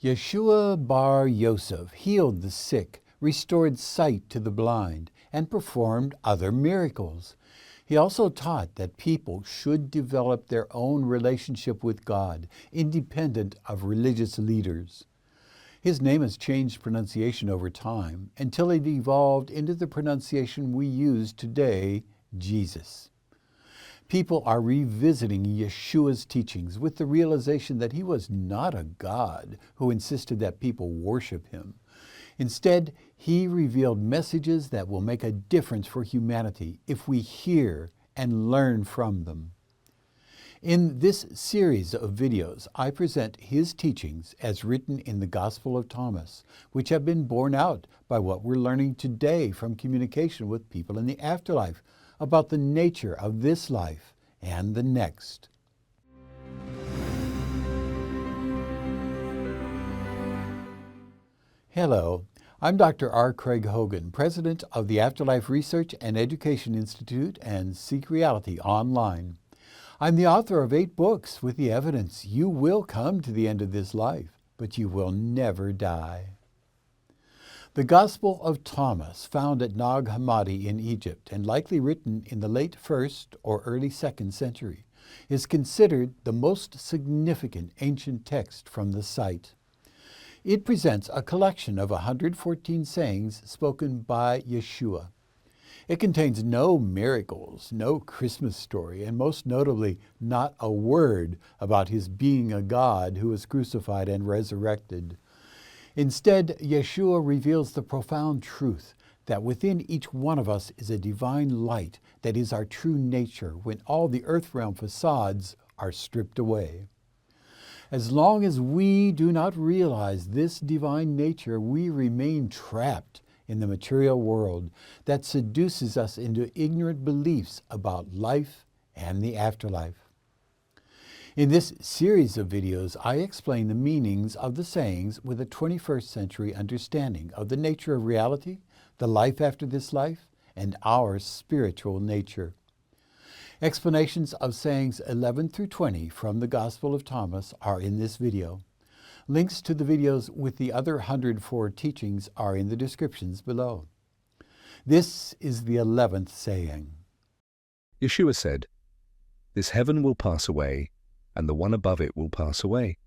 Yeshua bar Yosef healed the sick, restored sight to the blind, and performed other miracles. He also taught that people should develop their own relationship with God, independent of religious leaders. His name has changed pronunciation over time until it evolved into the pronunciation we use today, Jesus. People are revisiting Yeshua's teachings with the realization that he was not a God who insisted that people worship him. Instead, he revealed messages that will make a difference for humanity if we hear and learn from them. In this series of videos, I present his teachings as written in the Gospel of Thomas, which have been borne out by what we're learning today from communication with people in the afterlife about the nature of this life and the next. Hello, I'm Dr. R. Craig Hogan, President of the Afterlife Research and Education Institute and Seek Reality Online. I'm the author of 8 books with the evidence you will come to the end of this life, but you will never die. The Gospel of Thomas, found at Nag Hammadi in Egypt and likely written in the late 1st or early 2nd century, is considered the most significant ancient text from the site. It presents a collection of 114 sayings spoken by Yeshua. It contains no miracles, no Christmas story, and most notably, not a word about his being a God who was crucified and resurrected. Instead, Yeshua reveals the profound truth that within each one of us is a divine light that is our true nature when all the earth realm facades are stripped away. As long as we do not realize this divine nature, we remain trapped in the material world that seduces us into ignorant beliefs about life and the afterlife. In this series of videos, I explain the meanings of the sayings with a 21st century understanding of the nature of reality, the life after this life, and our spiritual nature. Explanations of sayings 11 through 20 from the Gospel of Thomas are in this video. Links to the videos with the other 104 teachings are in the descriptions below. This is the 11th saying. Yeshua said, "This heaven will pass away, and the one above it will pass away.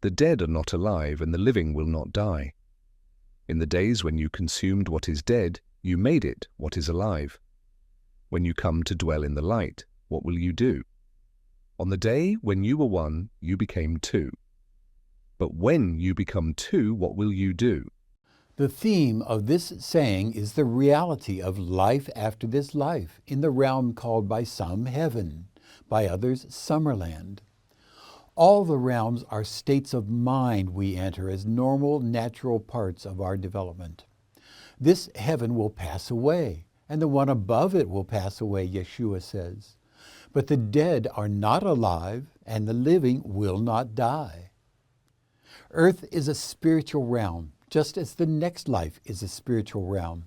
The dead are not alive, and the living will not die. In the days when you consumed what is dead, you made it what is alive. When you come to dwell in the light, what will you do? On the day when you were one, you became two. But when you become two, what will you do?" The theme of this saying is the reality of life after this life in the realm called by some heaven, by others Summerland. All the realms are states of mind we enter as normal, natural parts of our development. This heaven will pass away, and the one above it will pass away, Yeshua says. But the dead are not alive, and the living will not die. Earth is a spiritual realm, just as the next life is a spiritual realm.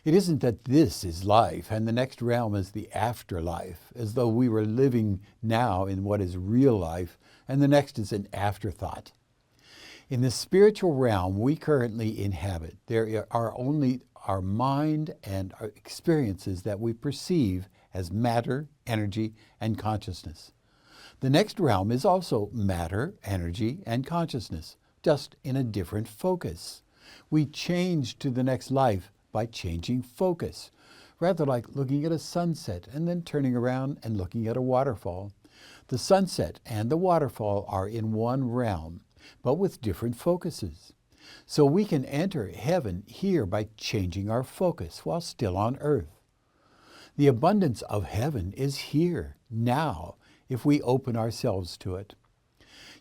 It isn't that this is life and the next realm is the afterlife, as though we were living now in what is real life and the next is an afterthought. In the spiritual realm we currently inhabit, there are only our mind and our experiences that we perceive as matter, energy, and consciousness. The next realm is also matter, energy, and consciousness, just in a different focus. We change to the next life by changing focus, rather like looking at a sunset and then turning around and looking at a waterfall. The sunset and the waterfall are in one realm, but with different focuses. So we can enter heaven here by changing our focus while still on earth. The abundance of heaven is here, now, if we open ourselves to it.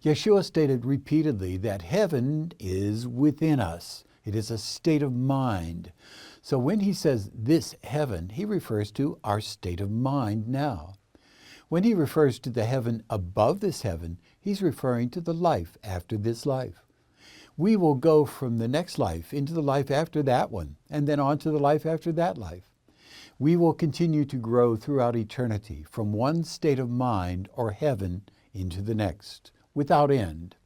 Yeshua stated repeatedly that heaven is within us. It is a state of mind. So when he says this heaven, he refers to our state of mind now. When he refers to the heaven above this heaven, he's referring to the life after this life. We will go from the next life into the life after that one, and then on to the life after that life. We will continue to grow throughout eternity from one state of mind or heaven into the next, without end.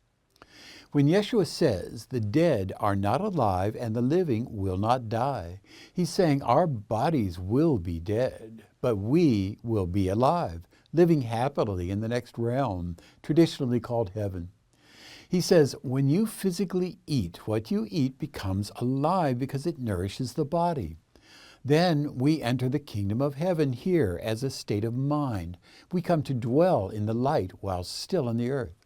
When Yeshua says the dead are not alive and the living will not die, he's saying our bodies will be dead, but we will be alive, living happily in the next realm, traditionally called heaven. He says when you physically eat, what you eat becomes alive because it nourishes the body. Then we enter the kingdom of heaven here as a state of mind. We come to dwell in the light while still on the earth.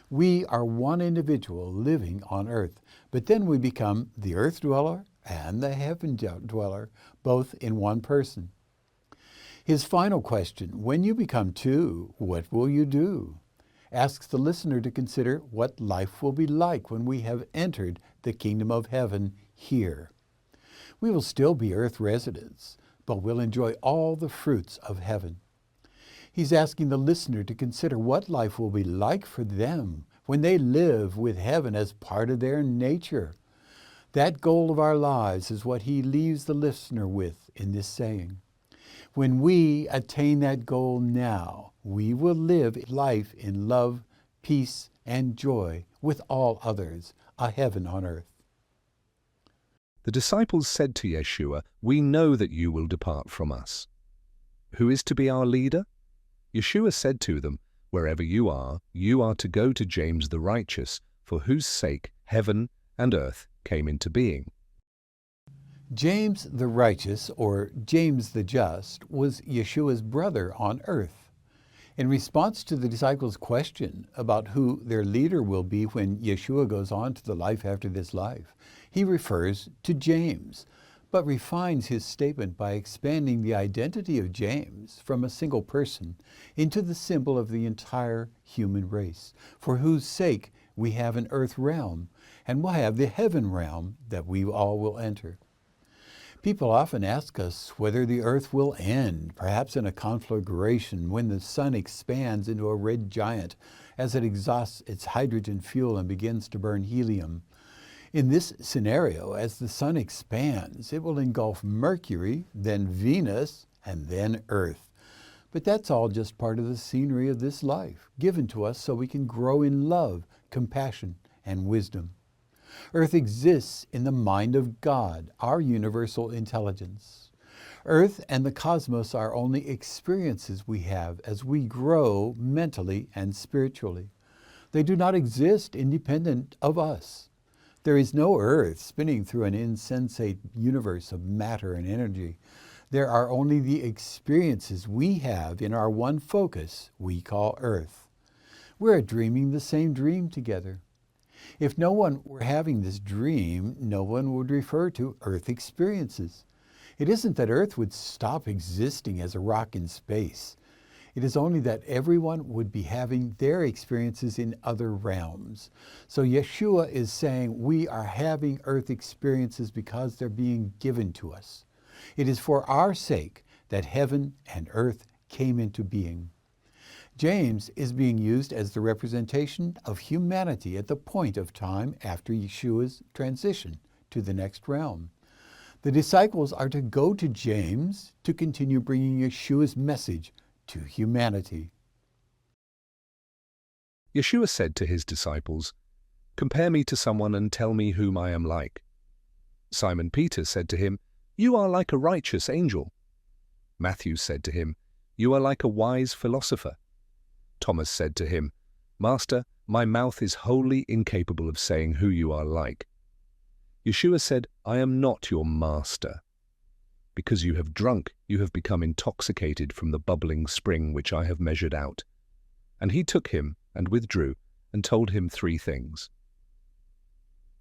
We are one individual living on earth, but then we become the earth dweller and the heaven dweller, both in one person. His final question, when you become two, what will you do? Asks the listener to consider what life will be like when we have entered the kingdom of heaven here. We will still be earth residents, but we'll enjoy all the fruits of heaven. He's asking the listener to consider what life will be like for them when they live with heaven as part of their nature. That goal of our lives is what he leaves the listener with in this saying. When we attain that goal now, we will live life in love, peace, and joy with all others, a heaven on earth. The disciples said to Yeshua, "We know that you will depart from us. Who is to be our leader?" Yeshua said to them, "Wherever you are to go to James the righteous, for whose sake heaven and earth came into being." James the righteous, or James the just, was Yeshua's brother on earth. In response to the disciples' question about who their leader will be when Yeshua goes on to the life after this life, he refers to James, but refines his statement by expanding the identity of James from a single person into the symbol of the entire human race, for whose sake we have an earth realm and will have the heaven realm that we all will enter. People often ask us whether the earth will end, perhaps in a conflagration when the sun expands into a red giant as it exhausts its hydrogen fuel and begins to burn helium. In this scenario, as the sun expands, it will engulf Mercury, then Venus, and then Earth. But that's all just part of the scenery of this life, given to us so we can grow in love, compassion, and wisdom. Earth exists in the mind of God, our universal intelligence. Earth and the cosmos are only experiences we have as we grow mentally and spiritually. They do not exist independent of us. There is no earth spinning through an insensate universe of matter and energy. There are only the experiences we have in our one focus we call earth. We're dreaming the same dream together. If no one were having this dream, no one would refer to earth experiences. It isn't that earth would stop existing as a rock in space. It is only that everyone would be having their experiences in other realms. So Yeshua is saying we are having earth experiences because they're being given to us. It is for our sake that heaven and earth came into being. James is being used as the representation of humanity at the point of time after Yeshua's transition to the next realm. The disciples are to go to James to continue bringing Yeshua's message to humanity. Yeshua said to his disciples, "Compare me to someone and tell me whom I am like." Simon Peter said to him, "You are like a righteous angel." Matthew said to him, "You are like a wise philosopher." Thomas said to him, "Master, my mouth is wholly incapable of saying who you are like." Yeshua said, "I am not your master. Because you have drunk, you have become intoxicated from the bubbling spring which I have measured out." And he took him and withdrew and told him 3 things.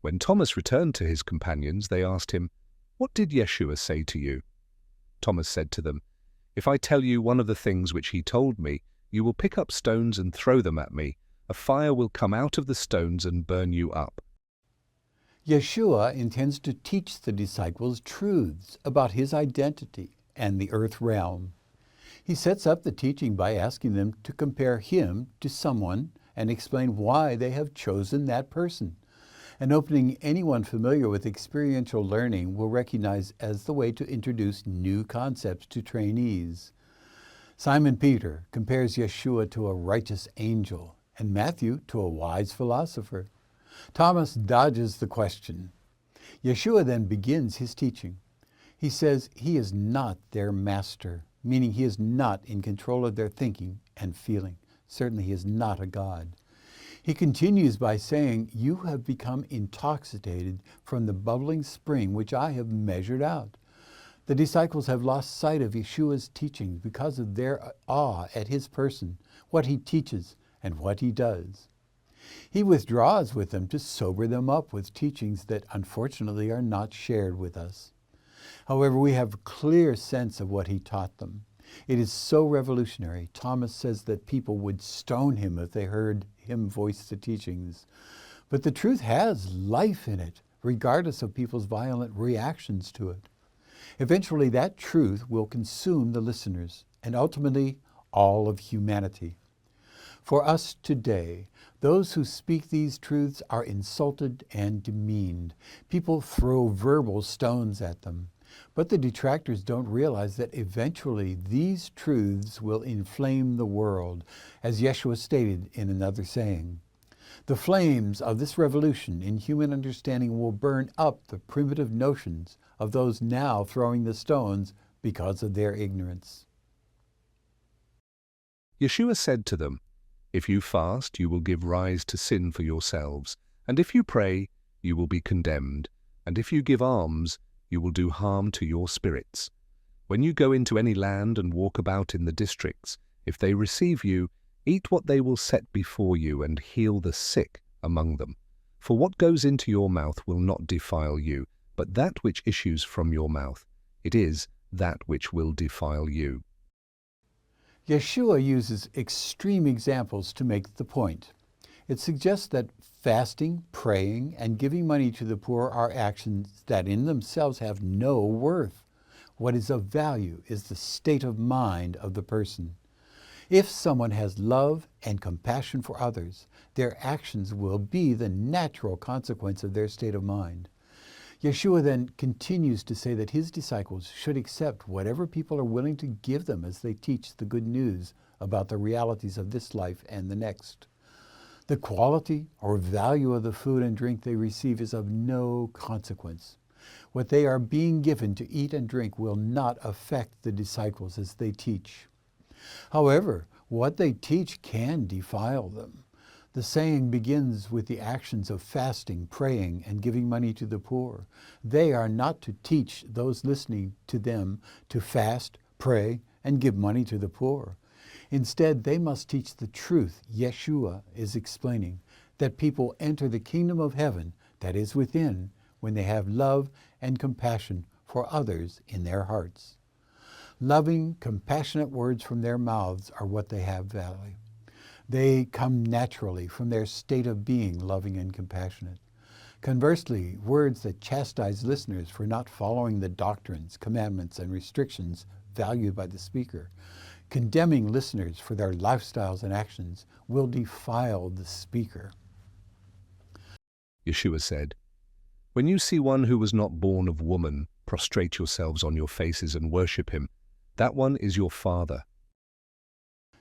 When Thomas returned to his companions, they asked him, "What did Yeshua say to you?" Thomas said to them, "If I tell you one of the things which he told me, you will pick up stones and throw them at me. A fire will come out of the stones and burn you up." Yeshua intends to teach the disciples truths about his identity and the earth realm. He sets up the teaching by asking them to compare him to someone and explain why they have chosen that person. An opening anyone familiar with experiential learning will recognize as the way to introduce new concepts to trainees. Simon Peter compares Yeshua to a righteous angel and Matthew to a wise philosopher. Thomas dodges the question. Yeshua then begins his teaching. He says he is not their master, meaning he is not in control of their thinking and feeling. Certainly he is not a God. He continues by saying, "You have become intoxicated from the bubbling spring which I have measured out." The disciples have lost sight of Yeshua's teaching because of their awe at his person, what he teaches, and what he does. He withdraws with them to sober them up with teachings that unfortunately are not shared with us. However, we have a clear sense of what he taught them. It is so revolutionary. Thomas says that people would stone him if they heard him voice the teachings. But the truth has life in it, regardless of people's violent reactions to it. Eventually, that truth will consume the listeners and ultimately all of humanity. For us today, those who speak these truths are insulted and demeaned. People throw verbal stones at them. But the detractors don't realize that eventually these truths will inflame the world, as Yeshua stated in another saying. The flames of this revolution in human understanding will burn up the primitive notions of those now throwing the stones because of their ignorance. Yeshua said to them, "If you fast, you will give rise to sin for yourselves, and if you pray, you will be condemned, and if you give alms, you will do harm to your spirits. When you go into any land and walk about in the districts, if they receive you, eat what they will set before you and heal the sick among them. For what goes into your mouth will not defile you, but that which issues from your mouth, it is that which will defile you." Yeshua uses extreme examples to make the point. It suggests that fasting, praying, and giving money to the poor are actions that in themselves have no worth. What is of value is the state of mind of the person. If someone has love and compassion for others, their actions will be the natural consequence of their state of mind. Yeshua then continues to say that his disciples should accept whatever people are willing to give them as they teach the good news about the realities of this life and the next. The quality or value of the food and drink they receive is of no consequence. What they are being given to eat and drink will not affect the disciples as they teach. However, what they teach can defile them. The saying begins with the actions of fasting, praying, and giving money to the poor. They are not to teach those listening to them to fast, pray, and give money to the poor. Instead, they must teach the truth Yeshua is explaining, that people enter the kingdom of heaven that is within when they have love and compassion for others in their hearts. Loving, compassionate words from their mouths are what they have value. They come naturally from their state of being loving and compassionate. Conversely, words that chastise listeners for not following the doctrines, commandments, and restrictions valued by the speaker, condemning listeners for their lifestyles and actions, will defile the speaker. Yeshua said, "When you see one who was not born of woman, prostrate yourselves on your faces and worship him. That one is your father."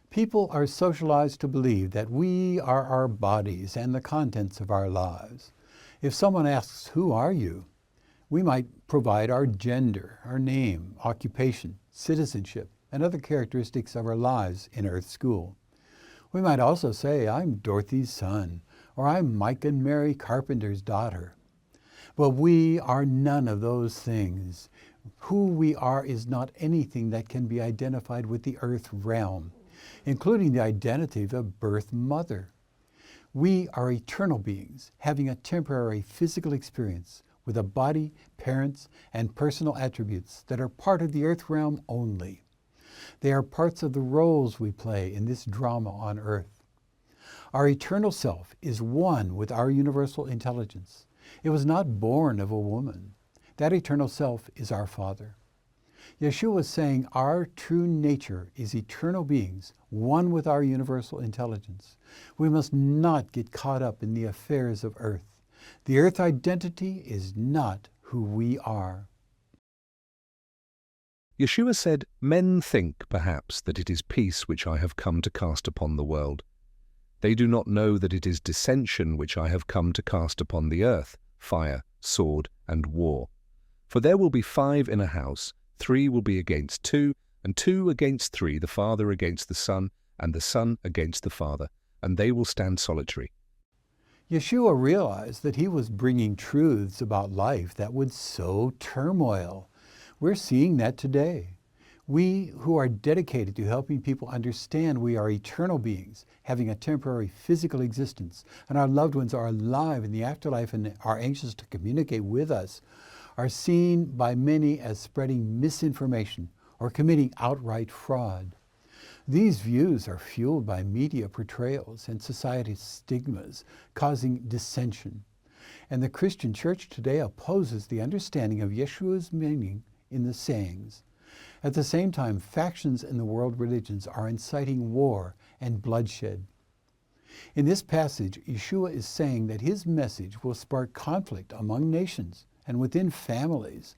People are socialized to believe that we are our bodies and the contents of our lives. If someone asks, "Who are you?" we might provide our gender, our name, occupation, citizenship, and other characteristics of our lives in Earth School. We might also say, "I'm Dorothy's son," or "I'm Mike and Mary Carpenter's daughter." But we are none of those things. Who we are is not anything that can be identified with the earth realm, including the identity of a birth mother. We are eternal beings having a temporary physical experience with a body, parents, and personal attributes that are part of the earth realm only. They are parts of the roles we play in this drama on earth. Our eternal self is one with our universal intelligence. It was not born of a woman. That eternal self is our Father. Yeshua is saying our true nature is eternal beings, one with our universal intelligence. We must not get caught up in the affairs of earth. The earth identity is not who we are. Yeshua said, "Men think, perhaps, that it is peace which I have come to cast upon the world. They do not know that it is dissension which I have come to cast upon the earth, fire, sword, and war. For there will be 5 in a house, 3 will be against 2, and 2 against 3, the father against the son, and the son against the father, and they will stand solitary. Yeshua realized that he was bringing truths about life that would sow turmoil. We're seeing that today. We who are dedicated to helping people understand we are eternal beings, having a temporary physical existence, and our loved ones are alive in the afterlife and are anxious to communicate with us, are seen by many as spreading misinformation or committing outright fraud. These views are fueled by media portrayals and society's stigmas, causing dissension. And the Christian church today opposes the understanding of Yeshua's meaning in the sayings. At the same time, factions in the world religions are inciting war and bloodshed. In this passage, Yeshua is saying that his message will spark conflict among nations and within families.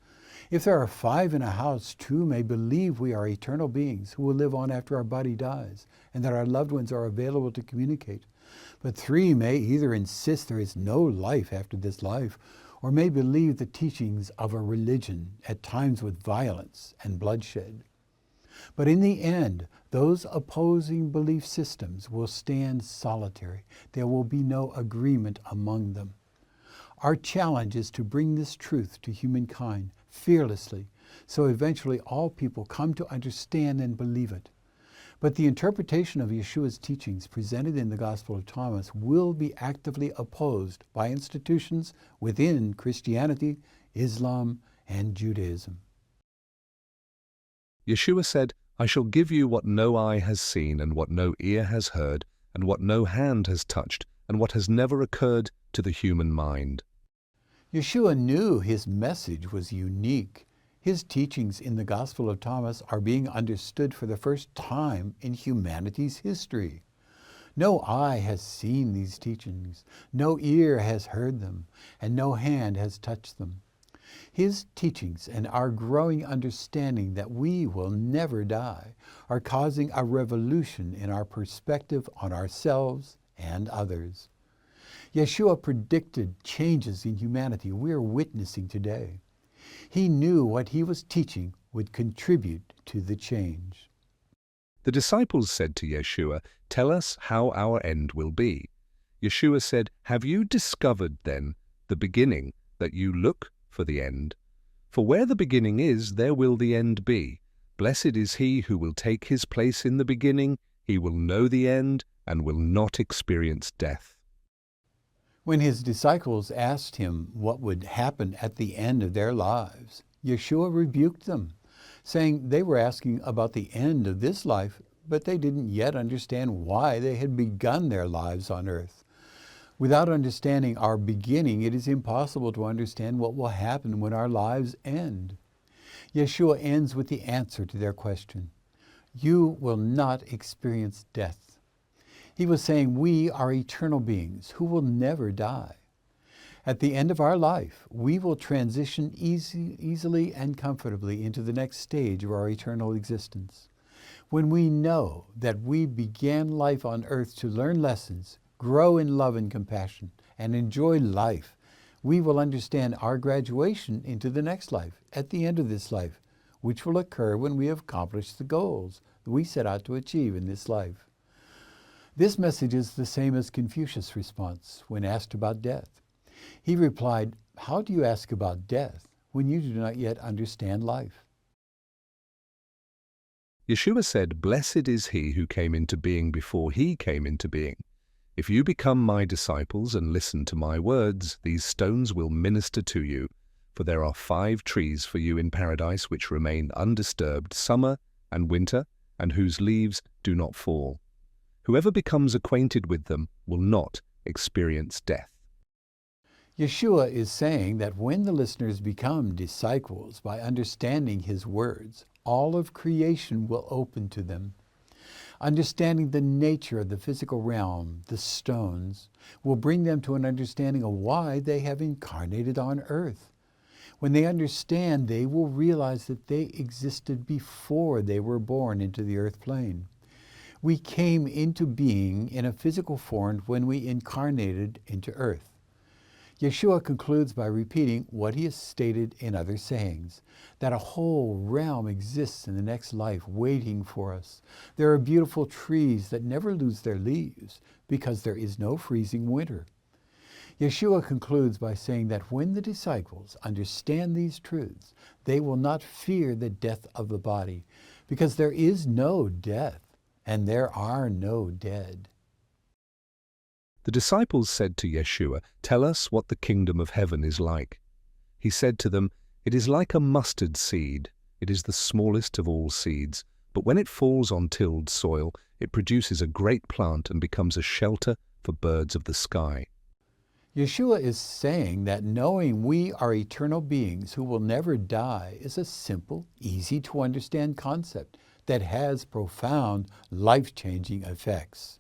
If there are 5 in a house, 2 may believe we are eternal beings who will live on after our body dies, and that our loved ones are available to communicate. But 3 may either insist there is no life after this life, or may believe the teachings of a religion, at times with violence and bloodshed. But in the end, those opposing belief systems will stand solitary. There will be no agreement among them. Our challenge is to bring this truth to humankind fearlessly, so eventually all people come to understand and believe it. But the interpretation of Yeshua's teachings presented in the Gospel of Thomas will be actively opposed by institutions within Christianity, Islam, and Judaism. Yeshua said, I shall give you what no eye has seen, and what no ear has heard, and what no hand has touched, and what has never occurred to the human mind. Yeshua knew his message was unique. His teachings in the Gospel of Thomas are being understood for the first time in humanity's history. No eye has seen these teachings, no ear has heard them, and no hand has touched them. His teachings and our growing understanding that we will never die are causing a revolution in our perspective on ourselves and others. Yeshua predicted changes in humanity we are witnessing today. He knew what he was teaching would contribute to the change. The disciples said to Yeshua, Tell us how our end will be. Yeshua said, Have you discovered then the beginning, that you look for the end? For where the beginning is, there will the end be. Blessed is he who will take his place in the beginning. He will know the end and will not experience death. When his disciples asked him what would happen at the end of their lives, Yeshua rebuked them, saying they were asking about the end of this life, but they didn't yet understand why they had begun their lives on earth. Without understanding our beginning, it is impossible to understand what will happen when our lives end. Yeshua ends with the answer to their question. You will not experience death. He was saying we are eternal beings who will never die. At the end of our life, we will transition easily and comfortably into the next stage of our eternal existence. When we know that we began life on earth to learn lessons, grow in love and compassion, and enjoy life, we will understand our graduation into the next life, at the end of this life, which will occur when we have accomplished the goals that we set out to achieve in this life. This message is the same as Confucius' response when asked about death. He replied, How do you ask about death when you do not yet understand life? Yeshua said, Blessed is he who came into being before he came into being. If you become my disciples and listen to my words, these stones will minister to you. For there are 5 trees for you in paradise which remain undisturbed summer and winter, and whose leaves do not fall. Whoever becomes acquainted with them will not experience death. Yeshua is saying that when the listeners become disciples by understanding his words, all of creation will open to them. Understanding the nature of the physical realm, the stones, will bring them to an understanding of why they have incarnated on earth. When they understand, they will realize that they existed before they were born into the earth plane. We came into being in a physical form when we incarnated into earth. Yeshua concludes by repeating what he has stated in other sayings, that a whole realm exists in the next life waiting for us. There are beautiful trees that never lose their leaves because there is no freezing winter. Yeshua concludes by saying that when the disciples understand these truths, they will not fear the death of the body, because there is no death and there are no dead. The disciples said to Yeshua, "Tell us what the kingdom of heaven is like." He said to them, "It is like a mustard seed. It is the smallest of all seeds, but when it falls on tilled soil, it produces a great plant and becomes a shelter for birds of the sky." Yeshua is saying that knowing we are eternal beings who will never die is a simple, easy to understand concept that has profound, life-changing effects.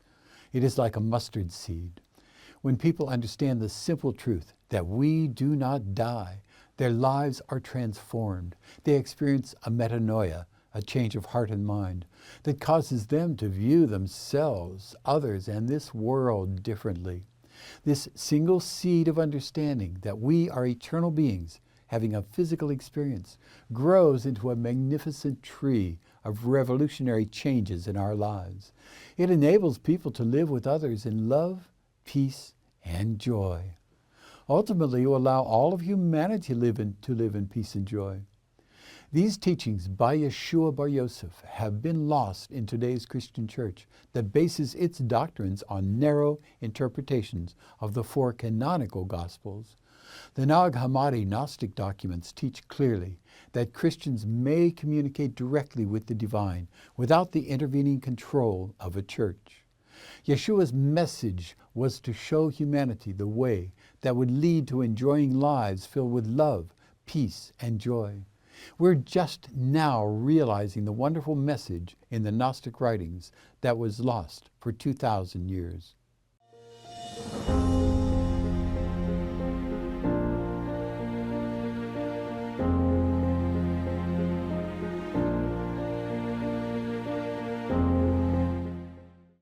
It is like a mustard seed. When people understand the simple truth that we do not die, their lives are transformed. They experience a metanoia, a change of heart and mind, that causes them to view themselves, others, and this world differently. This single seed of understanding that we are eternal beings having a physical experience grows into a magnificent tree of revolutionary changes in our lives. It enables people to live with others in love, peace, and joy. Ultimately, it will allow all of humanity to live in peace and joy. These teachings by Yeshua Bar Yosef have been lost in today's Christian church that bases its doctrines on narrow interpretations of the four canonical Gospels. The Nag Hammadi Gnostic documents teach clearly that Christians may communicate directly with the divine without the intervening control of a church. Yeshua's message was to show humanity the way that would lead to enjoying lives filled with love, peace, and joy. We're just now realizing the wonderful message in the Gnostic writings that was lost for 2,000 years.